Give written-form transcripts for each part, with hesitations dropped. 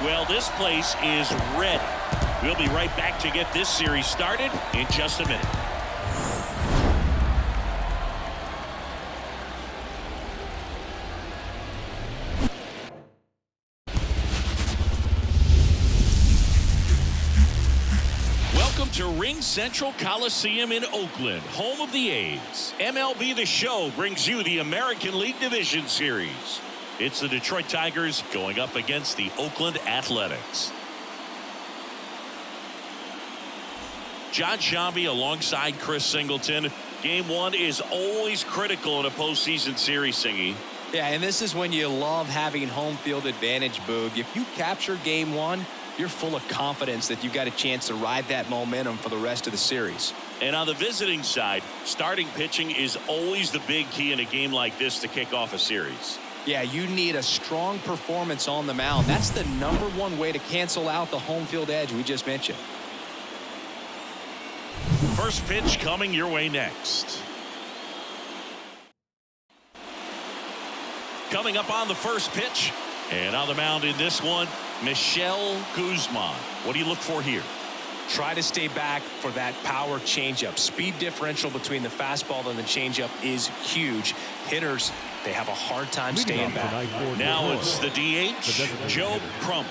Well, this place is ready. We'll be right back to get this series started in just a minute. Welcome to Ring Central Coliseum in Oakland, home of the A's. MLB The Show brings you the American League Division Series. It's the Detroit Tigers going up against the Oakland Athletics. John Shambi alongside Chris Singleton. Game one is always critical in a postseason series, Singy. Yeah, and this is when you love having home field advantage, Boog. If you capture game one, you're full of confidence that you've got a chance to ride that momentum for the rest of the series. And on the visiting side, starting pitching is always the big key in a game like this to kick off a series. Yeah, you need a strong performance on the mound. That's the #1 way to cancel out the home field edge we just mentioned. First pitch coming your way next. Coming up on the first pitch. And on the mound in this one, Michelle Guzman. What do you look for here? Try to stay back for that power changeup. Speed differential between the fastball and the changeup is huge. Hitters, they have a hard time staying back. Now it's the DH, Joe Crump.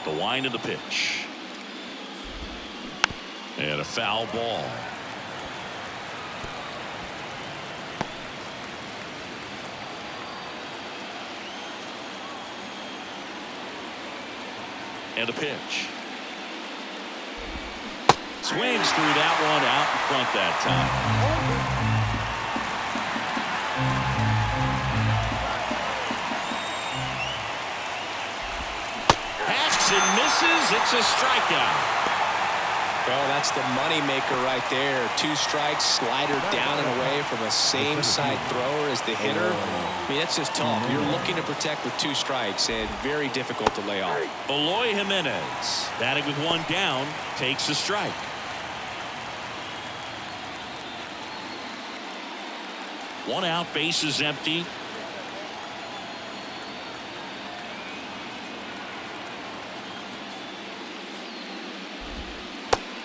The wind of the pitch. And a foul ball. And a pitch. Swings through that one out in front that time. Hacks and misses. It's a strikeout. Well, that's the money maker right there. 2 strikes, slider down and away from a same side thrower as the hitter. I mean, that's just tough. You're looking to protect with 2 strikes and very difficult to lay off. Eloy Jimenez, batting with 1 down, takes a strike. One out, base is empty.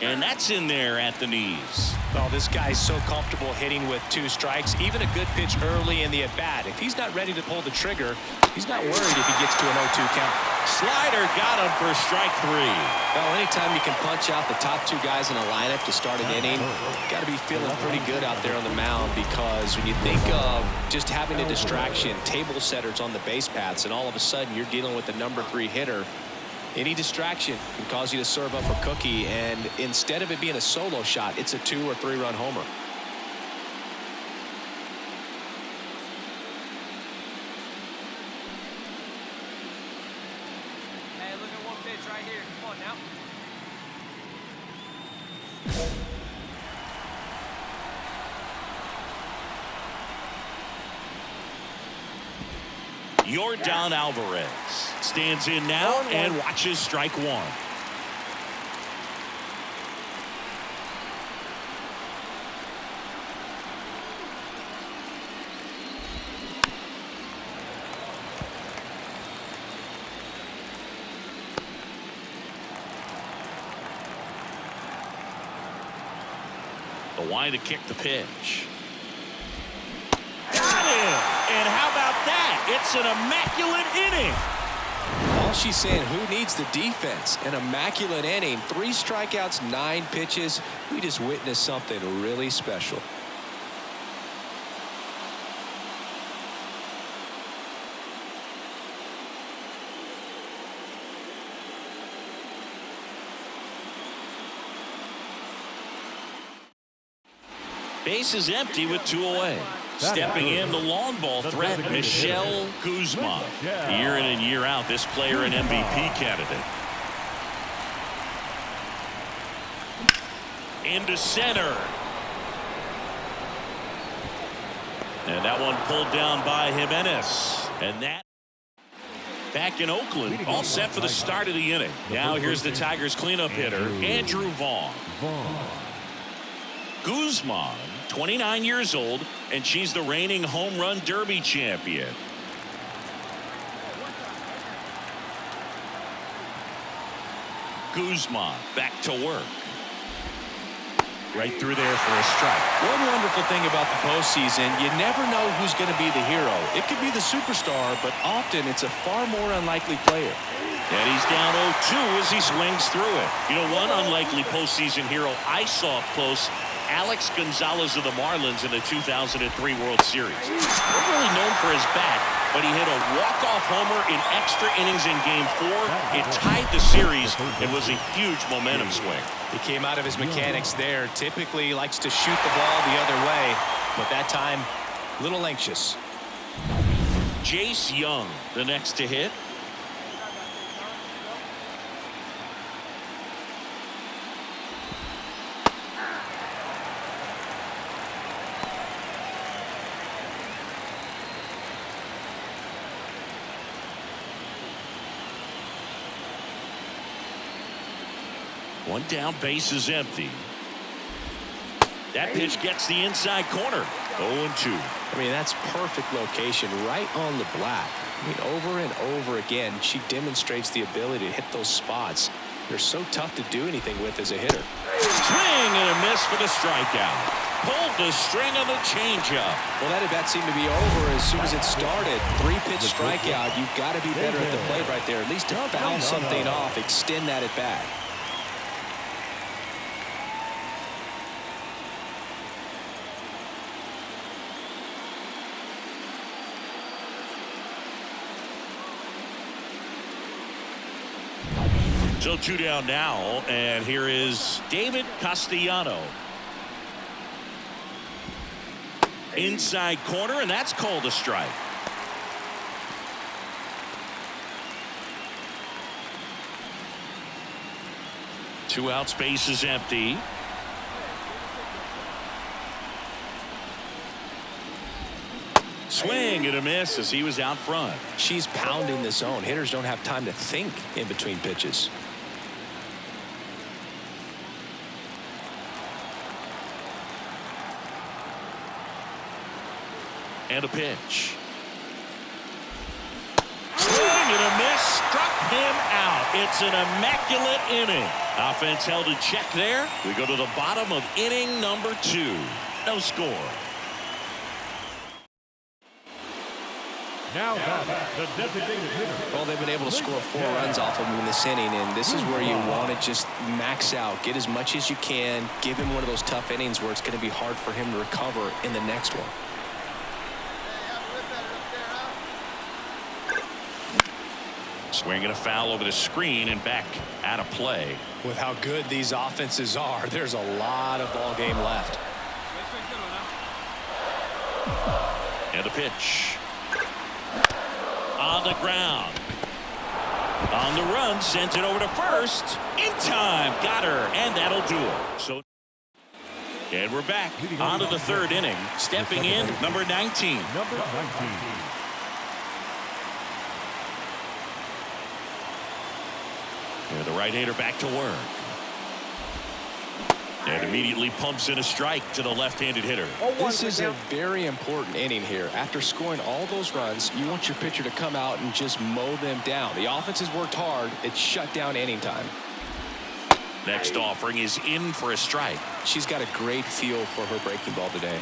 And that's in there at the knees. Well, this guy's so comfortable hitting with 2 strikes, even a good pitch early in the at-bat. If he's not ready to pull the trigger, he's not worried if he gets to an 0-2 count. Slider got him for strike 3. Well, anytime you can punch out the top 2 guys in a lineup to start an inning, got to be feeling pretty good out there on the mound, because when you think of just having a distraction, table setters on the base paths, and all of a sudden you're dealing with the #3 hitter, any distraction can cause you to serve up a cookie, and instead of it being a solo shot, it's a 2 or 3 run homer. Hey, look at one pitch right here. Come on now. Yordan Alvarez stands in now and watches strike 1. The wind to kick the pitch. Got him! And how about that? It's an immaculate inning. All she's saying, who needs the defense? An immaculate inning. 3 strikeouts, 9 pitches. We just witnessed something really special. Base is empty with 2 away. Stepping in, the long ball threat, Michelle Guzman. Year in and year out, this player an MVP candidate. Into center. And that one pulled down by Jimenez. And that back in Oakland, all set for the start of the inning. Now here's the Tigers cleanup hitter, Andrew Vaughn. Guzman, 29 years old, and she's the reigning home run derby champion. Guzman back to work. Right through there for a strike. One wonderful thing about the postseason, you never know who's going to be the hero. It could be the superstar, but often it's a far more unlikely player. And he's down 0-2 as he swings through it. You know, one unlikely postseason hero I saw up close, Alex Gonzalez of the Marlins in the 2003 World Series. Not really known for his bat, but he hit a walk-off homer in extra innings in Game 4. It tied the series and was a huge momentum swing. He came out of his mechanics there. Typically likes to shoot the ball the other way, but that time, a little anxious. Jace Young, the next to hit. One down, base is empty. That pitch gets the inside corner. 0-2. I mean, that's perfect location right on the black. I mean, over and over again, she demonstrates the ability to hit those spots. They're so tough to do anything with as a hitter. Swing and a miss for the strikeout. Pulled the string on the changeup. Well, that at bat seemed to be over as soon as it started. 3-pitch strikeout. You've got to be better at the plate right there. At least to foul something off, extend that at bat. So 2 down now, and here is David Castellano. Inside corner, and that's called a strike. Two outs, base is empty. Swing and a miss as he was out front. She's pounding the zone. Hitters don't have time to think in between pitches. And a pitch. Swing and a miss. Struck him out. It's an immaculate inning. Offense held in check there. We go to the bottom of inning number 2. No score. Now the designated hitter. Well, they've been able to score 4 runs off of him in this inning, and this is where you want to just max out. Get as much as you can. Give him one of those tough innings where it's going to be hard for him to recover in the next one. Swinging a foul over the screen and back out of play. With how good these offenses are, there's a lot of ball game left. And a pitch. On the ground. On the run, sent it over to first. In time, got her, and that'll do it. So, and we're back on to the 3rd inning. Stepping in, number 19. Number 19. And the right-hander back to work. And immediately pumps in a strike to the left-handed hitter. This is a very important inning here. After scoring all those runs, you want your pitcher to come out and just mow them down. The offense has worked hard. It's shut down inning time. Next offering is in for a strike. She's got a great feel for her breaking ball today.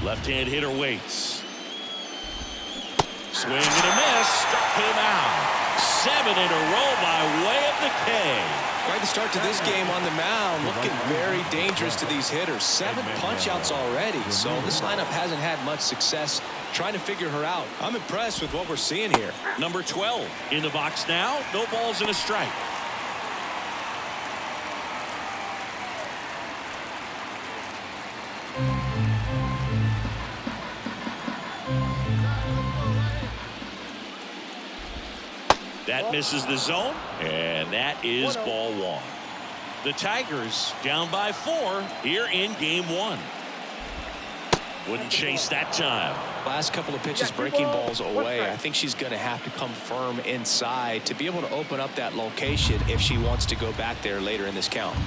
Left-hand hitter waits. Swing and a miss. Struck him out. 7 in a row by way of the K. Quite the start to this game on the mound. Looking very dangerous to these hitters. 7 punch-outs already. So this lineup hasn't had much success trying to figure her out. I'm impressed with what we're seeing here. Number 12 in the box now. No balls and a strike. That misses the zone, and that is ball 1. The Tigers down by 4 here in game 1. Wouldn't chase that time. Last couple of pitches breaking balls away. I think she's going to have to come firm inside to be able to open up that location if she wants to go back there later in this count.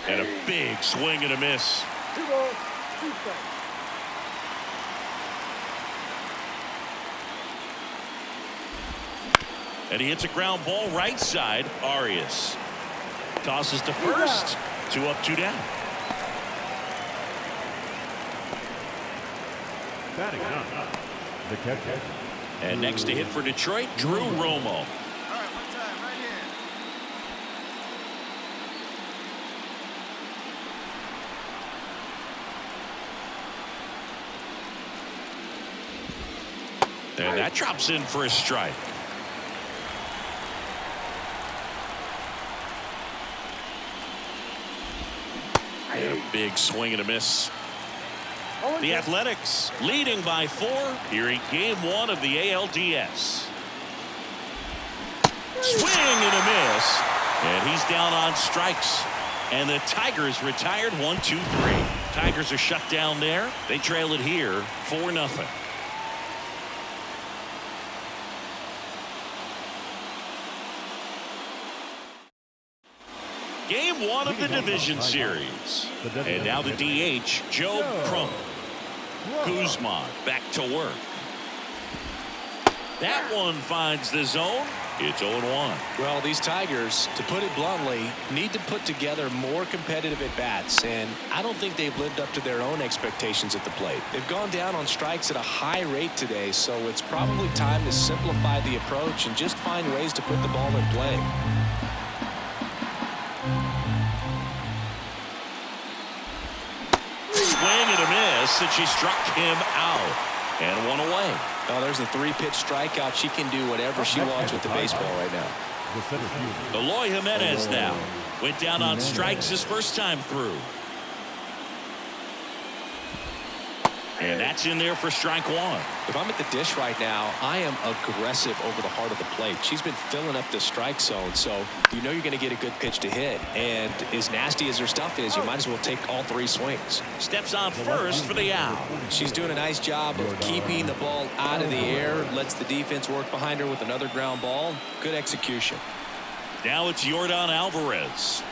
And a big swing and a miss. 2 balls, 2 strikes. And he hits a ground ball right side. Arias tosses to first. 2 up, 2 down. Batting up. The catcher. And next to hit for Detroit, Drew Romo. All right, one time, right here. And that drops in for a strike. And a big swing and a miss. The Athletics leading by 4 here in game 1 of the ALDS. Swing and a miss. And he's down on strikes. And the Tigers retired 1-2-3. Tigers are shut down there. They trail it here 4-0. Game 1 of the division series. And now the DH, Joe Crump. Guzman back to work. That one finds the zone. It's 0-1. Well, these Tigers, to put it bluntly, need to put together more competitive at-bats, and I don't think they've lived up to their own expectations at the plate. They've gone down on strikes at a high rate today, so it's probably time to simplify the approach and just find ways to put the ball in play. Swing and a miss, and she struck him out. And 1 away. Oh, there's a 3-pitch strikeout. She can do whatever she wants with the baseball right now. Eloy Jimenez now went down on strikes his first time through. And that's in there for strike 1. If I'm at the dish right now, I am aggressive over the heart of the plate. She's been filling up the strike zone, so you know you're going to get a good pitch to hit. And as nasty as her stuff is, you might as well take all 3 swings. Steps on first for the out. She's doing a nice job of keeping the ball out of the air, lets the defense work behind her with another ground ball. Good execution. Now it's Yordan Alvarez.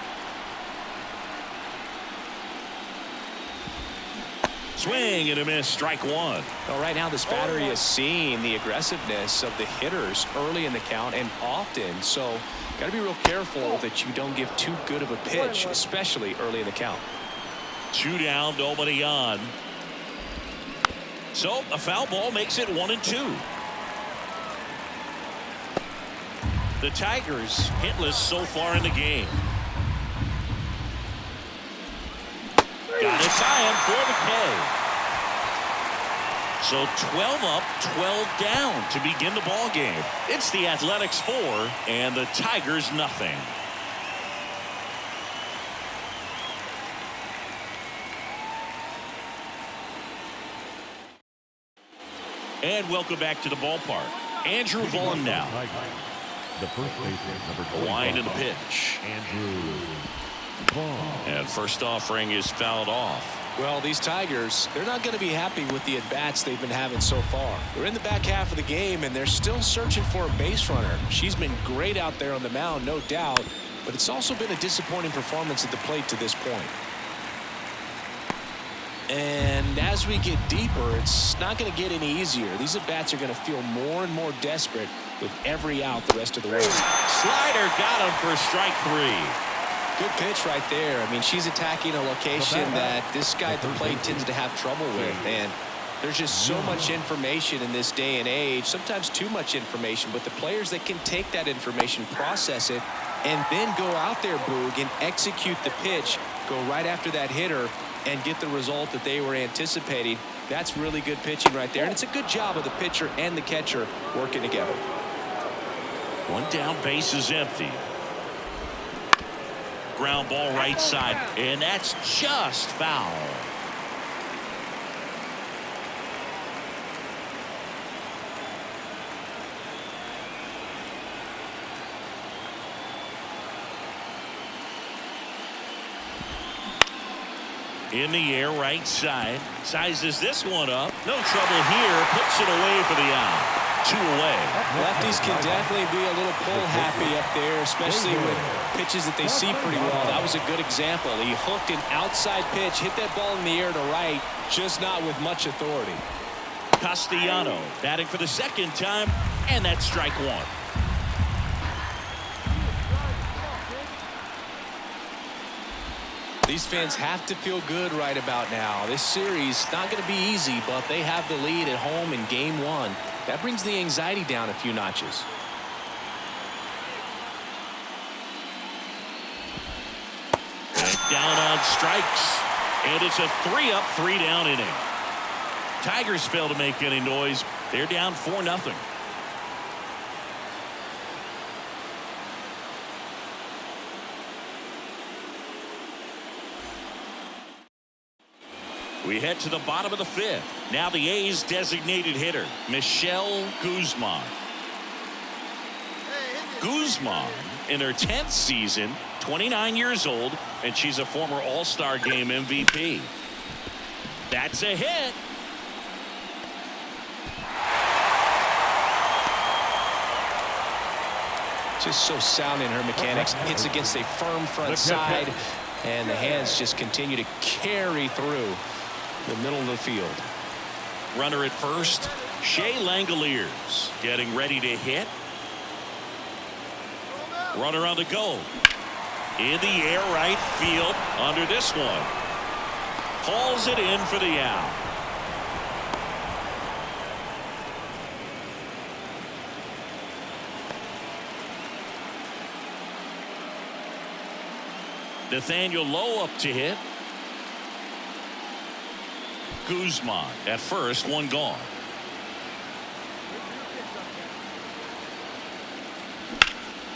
Swing and a miss, strike 1. Well, right now this battery is seeing the aggressiveness of the hitters early in the count and often, so got to be real careful that you don't give too good of a pitch, especially early in the count. 2 down, nobody on. So a foul ball makes it 1-2. The Tigers hitless so far in the game. Got it time for the K. So 12 up, 12 down to begin the ball game. It's the Athletics 4 and the Tigers nothing. And welcome back to the ballpark. Andrew Vaughn now. The first baseman, number 25. Wind in the pitch. Andrew Vaughn. And first offering is fouled off. Well, these Tigers, they're not going to be happy with the at-bats they've been having so far. They're in the back half of the game, and they're still searching for a base runner. She's been great out there on the mound, no doubt, but it's also been a disappointing performance at the plate to this point. And as we get deeper, it's not going to get any easier. These at-bats are going to feel more and more desperate with every out the rest of the way. Slider got him for strike 3. Good pitch right there. I mean, she's attacking a location that this guy at the plate tends to have trouble with. And there's just so much information in this day and age, sometimes too much information. But the players that can take that information, process it, and then go out there, Boog, and execute the pitch, go right after that hitter, and get the result that they were anticipating. That's really good pitching right there. And it's a good job of the pitcher and the catcher working together. 1 down, base is empty. Ground ball right side, and that's just foul. In the air, right side. Sizes this one up. No trouble here. Puts it away for the out. 2 away. Lefties can definitely be a little pull happy up there, especially with pitches that they see pretty well. That was a good example. He hooked an outside pitch, hit that ball in the air to right, just not with much authority. Castellano batting for the second time, and that's strike 1. These fans have to feel good right about now. This series not going to be easy, but they have the lead at home in game 1. That brings the anxiety down a few notches. Down on strikes, and it's a 3-up, 3-down inning. Tigers fail to make any noise. They're down 4-0. We head to the bottom of the 5th. Now the A's designated hitter, Michelle Guzman. Guzman in her 10th season, 29 years old, and she's a former All-Star Game MVP. That's a hit. Just so sound in her mechanics. Hits against a firm front side, and the hands just continue to carry through the middle of the field. Runner at first, Shea Langoliers getting ready to hit. Runner on the go. In the air, right field, under this one. Hauls it in for the out. Nathaniel Lowe up to hit. Guzman at first, one gone.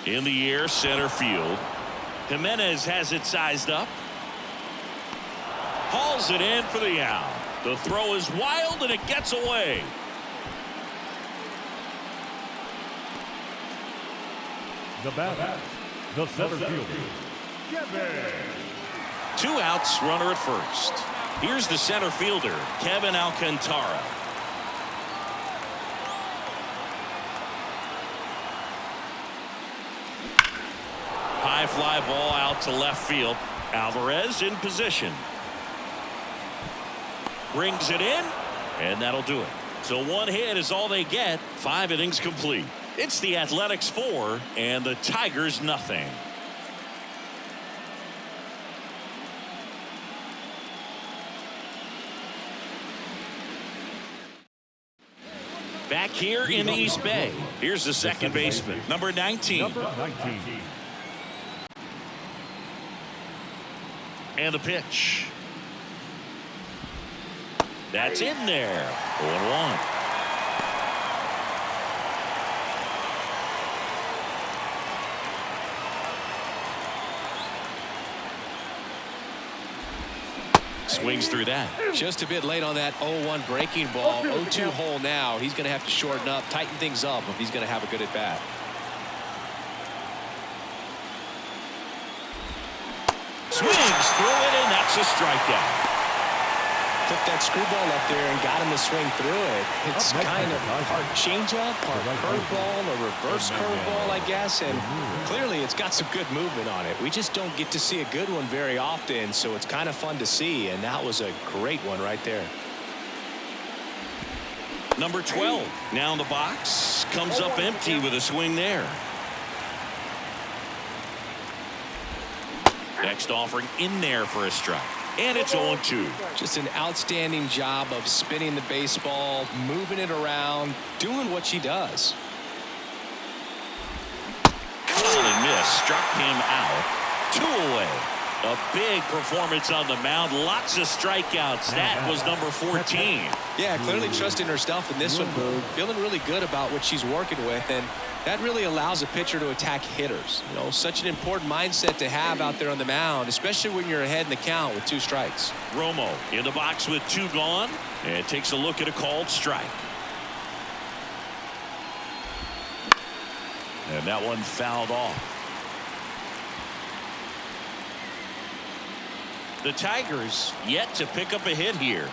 In the air, center field. Jimenez has it sized up. Hauls it in for the out. The throw is wild and it gets away. The batter, the center fielder, Kevin. 2 outs, runner at first. Here's the center fielder, Kevin Alcantara. High fly ball out to left field. Alvarez in position. Brings it in, and that'll do it. So 1 hit is all they get. 5 innings complete. It's the Athletics 4 and the Tigers nothing. Back here in the East Bay. Here's the second baseman, number 19. Number 19. And the pitch. That's in there. 0-1. Swings through that. Just a bit late on that 0-1 breaking ball. 0-2 hole now. He's going to have to shorten up, tighten things up if he's going to have a good at bat. Swings through it, and that's a strikeout. Took that screwball up there and got him to swing through it. It's kind of part changeup, part curveball, a reverse curveball, I guess. And clearly it's got some good movement on it. We just don't get to see a good one very often, so it's kind of fun to see. And that was a great one right there. Number 12 now in the box. Comes up empty with a swing there. Next offering in there for a strike. And it's 0-2. Just an outstanding job of spinning the baseball, moving it around, doing what she does. Caught and missed. Struck him out. 2 away. A big performance on the mound. Lots of strikeouts. That was number 14. Yeah, clearly trusting her stuff in this one, Boog. Feeling really good about what she's working with, and that really allows a pitcher to attack hitters. You know, such an important mindset to have out there on the mound, especially when you're ahead in the count with 2 strikes. Romo in the box with 2 gone, and takes a look at a called strike. And that one fouled off. The Tigers yet to pick up a hit here.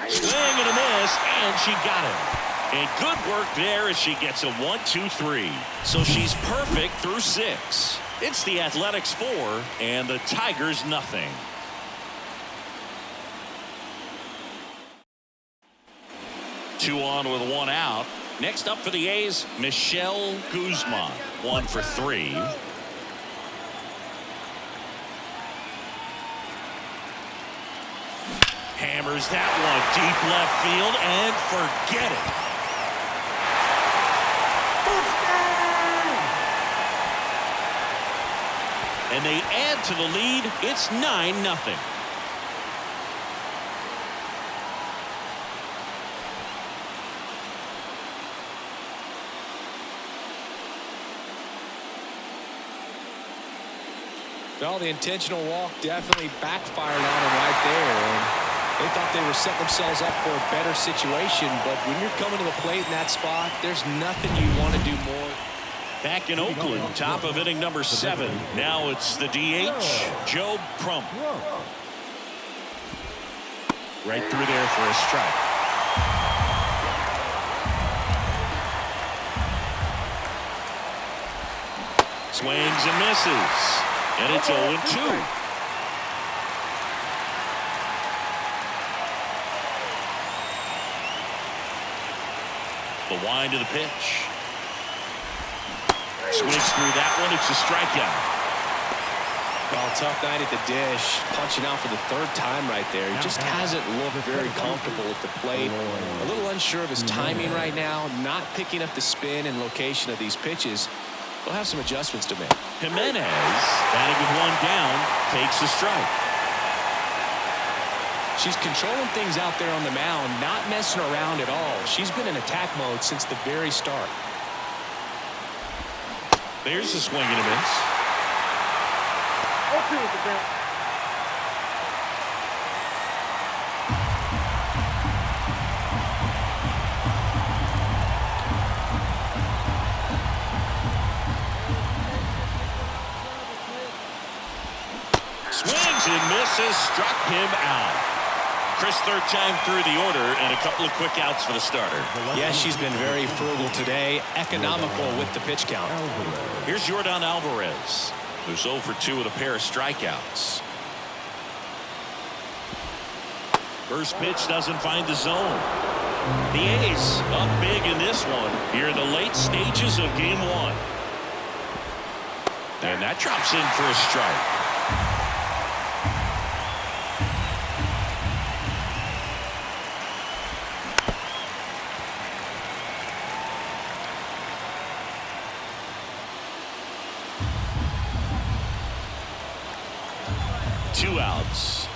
Swing and a miss, and she got him. And good work there as she gets a 1-2-3. So she's perfect through 6. It's the Athletics 4 and the Tigers nothing. Two on with one out. Next up for the A's, Michelle Guzman. 1 for 3. Hammers that one deep left field and forget it. And they add to the lead. It's 9-0. Well, the intentional walk definitely backfired on them right there. And they thought they were setting themselves up for a better situation. But when you're coming to the plate in that spot, there's nothing you want to do more. Back in Oakland, top of inning number 7. Now it's the DH, Joe Crump. Right through there for a strike. Swings and misses. And it's 0-2. The wind of the pitch. Swings through that one. It's a strikeout. Well, tough night at the dish. Punching out for the 3rd time right there. He just hasn't looked very comfortable at the plate. A little unsure of his timing right now. Not picking up the spin and location of these pitches. We'll have some adjustments to make. Jimenez, batting with one down, takes a strike. She's controlling things out there on the mound, not messing around at all. She's been in attack mode since the very start. There's a swing and a miss. Okay with the count. Swings and misses, struck him out. Chris, 3rd time through the order and a couple of quick outs for the starter. Yes, she's been very frugal today, economical with the pitch count. Here's Jordan Alvarez, who's 0 for 2 with a pair of strikeouts. First pitch doesn't find the zone. The A's up big in this one here in the late stages of game 1. And that drops in for a strike. Two outs.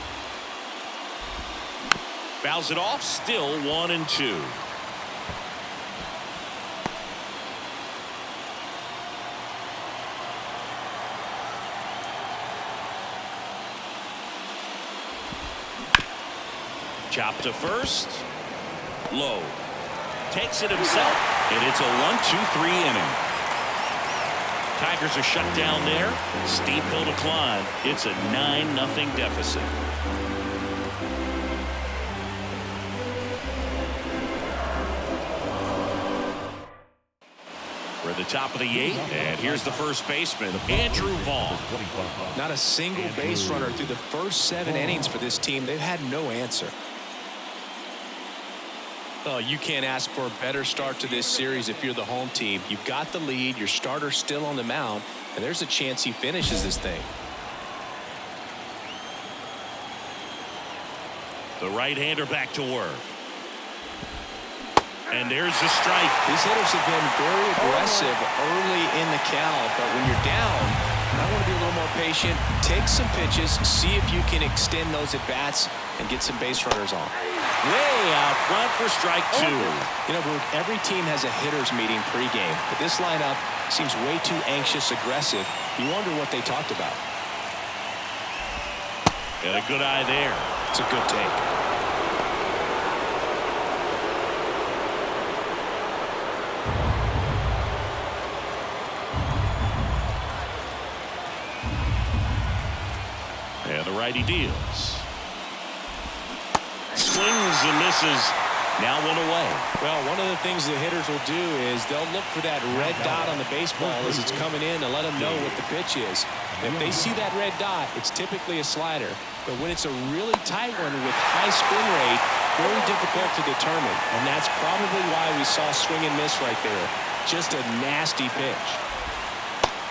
Fouls it off, still 1-2. Chop to first. Low. Takes it himself, and it's a 1-2-3 inning. Tigers are shut down there. Steep hill to climb. It's a 9-0 deficit. We're at the top of the 8th, and here's the first baseman, Andrew Vaughn. Not a single base runner through the first 7 innings for this team. They've had no answer. Oh, you can't ask for a better start to this series if you're the home team. You've got the lead, your starter's still on the mound, and there's a chance he finishes this thing. The right-hander back to work. And there's the strike. These hitters have been very aggressive early in the count, but when you're down, I want to be a little more patient. Take some pitches. See if you can extend those at-bats and get some base runners on. Way out front for strike 2. You know, Brooke, every team has a hitters meeting pregame, but this lineup seems way too anxious, aggressive. You wonder what they talked about. Got a good eye there. It's a good take. And the righty deals. Swings and misses. Now 1 away. Well, one of the things the hitters will do is they'll look for that red dot on the baseball as it's coming in to let them know what the pitch is. If they see that red dot, it's typically a slider. But when it's a really tight one with high spin rate, very difficult to determine. And that's probably why we saw swing and miss right there. Just a nasty pitch.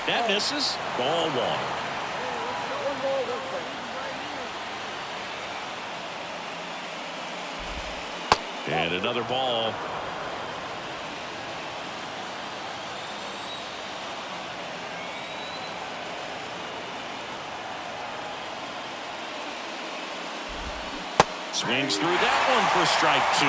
That misses. Ball 1. One ball, one strike. And another ball. Swings through that one for strike 2.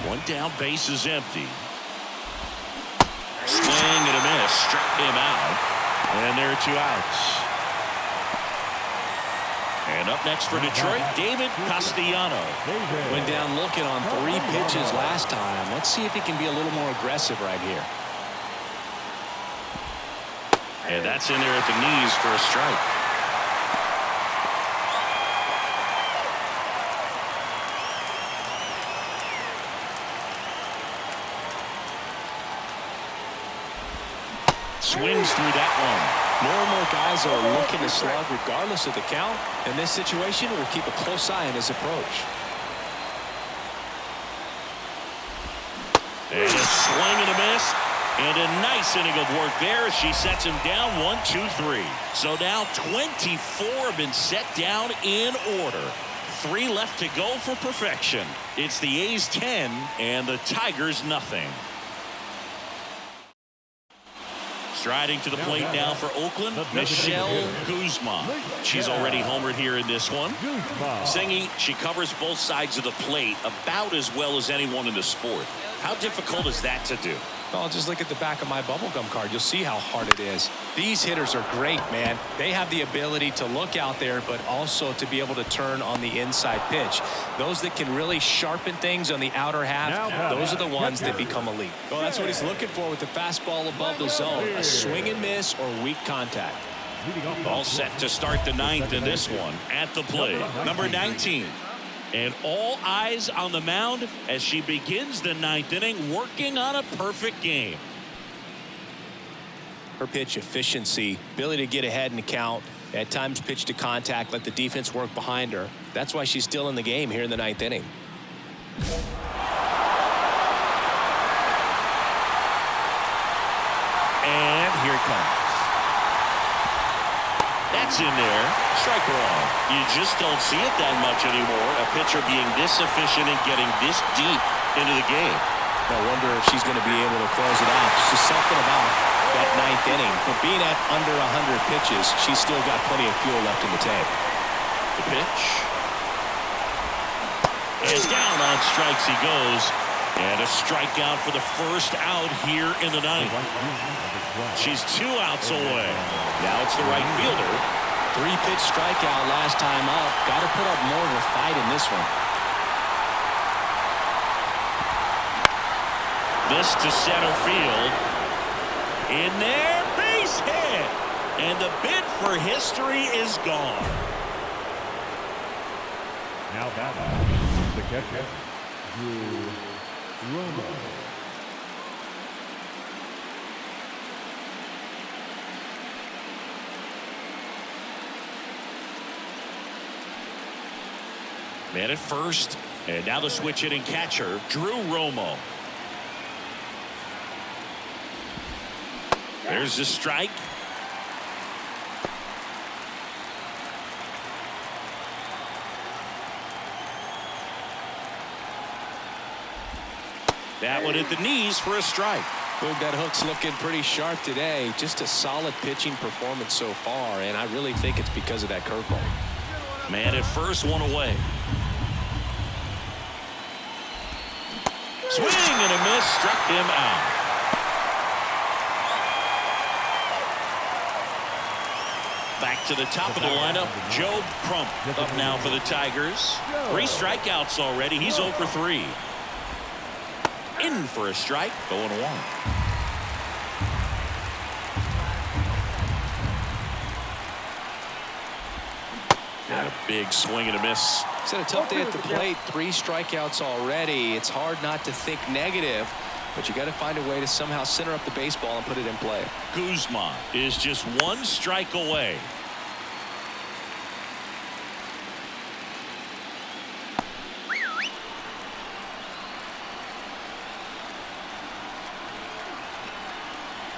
One down, base is empty. Swing and a miss, struck him out, and there are 2 outs. And up next for Detroit, David Castellano. Went down looking on 3 pitches last time. Let's see if he can be a little more aggressive right here. And that's in there at the knees for a strike. Swings through that one. More and more guys are looking to slug regardless of the count. In this situation, we'll keep a close eye on his approach. And a swing and a miss. And a nice inning of work there as she sets him down 1, 2, 3. So now 24 have been set down in order. 3 left to go for perfection. It's the A's 10 and the Tigers nothing. Striding to the plate now for Oakland, Michelle Guzman. She's already homered here in this one. Singy, she covers both sides of the plate about as well as anyone in the sport. How difficult is that to do? Well, just look at the back of my bubblegum card. You'll see how hard it is. These hitters are great, man. They have the ability to look out there, but also to be able to turn on the inside pitch. Those that can really sharpen things on the outer half, those are the ones that become elite. Well, that's what he's looking for with the fastball above the zone. A swing and miss or weak contact. All set to start the 9th in this one. At the plate, number 19. And all eyes on the mound as she begins the 9th inning, working on a perfect game. Her pitch efficiency, ability to get ahead in the count, at times pitch to contact, let the defense work behind her. That's why she's still in the game here in the 9th inning. And here it comes. That's in there. Strike one. You just don't see it that much anymore. A pitcher being this efficient and getting this deep into the game. I wonder if she's going to be able to close it out. It's just something about that 9th inning. But being at under 100 pitches, she's still got plenty of fuel left in the tank. The pitch. And down on strikes he goes. And a strikeout for the first out here in the 9th. She's 2 outs away. Now it's the right fielder. 3-pitch strikeout last time up. Got to put up more of a fight in this one. This to center field. In there, base hit. And the bid for history is gone. Now batting, the catcher, Drew Romo. Man at first, and now the switch hitting catcher, Drew Romo. There's the strike. That one at the knees for a strike. Boog, that hook's looking pretty sharp today. Just a solid pitching performance so far, and I really think it's because of that curveball. Man at first, one away. Swing and a miss, struck him out. Back to the top of the lineup, Joe Crump up now for the Tigers. 3 strikeouts already. He's 0 for 3. In for a strike, 0-1. Got a big swing and a miss. It's had a tough day at the plate. 3 strikeouts already. It's hard not to think negative, but you got to find a way to somehow center up the baseball and put it in play. Guzman is just 1 strike away.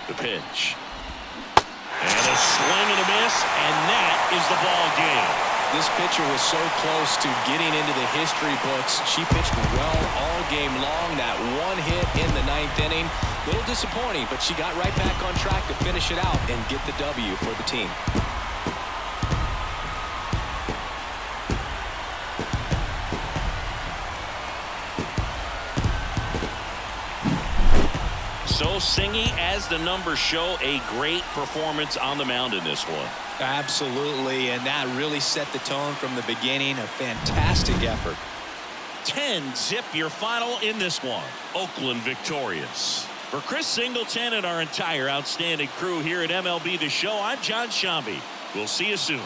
The pitch. And a swing and a miss, and that is the ball game. This pitcher was so close to getting into the history books. She pitched well all game long. That 1 hit in the 9th inning. A little disappointing, but she got right back on track to finish it out and get the W for the team. So Singy, as the numbers show, a great performance on the mound in this one. Absolutely, and that really set the tone from the beginning. A fantastic effort. 10-zip your final in this one. Oakland victorious. For Chris Singleton and our entire outstanding crew here at MLB The Show, I'm John Shambi. We'll see you soon.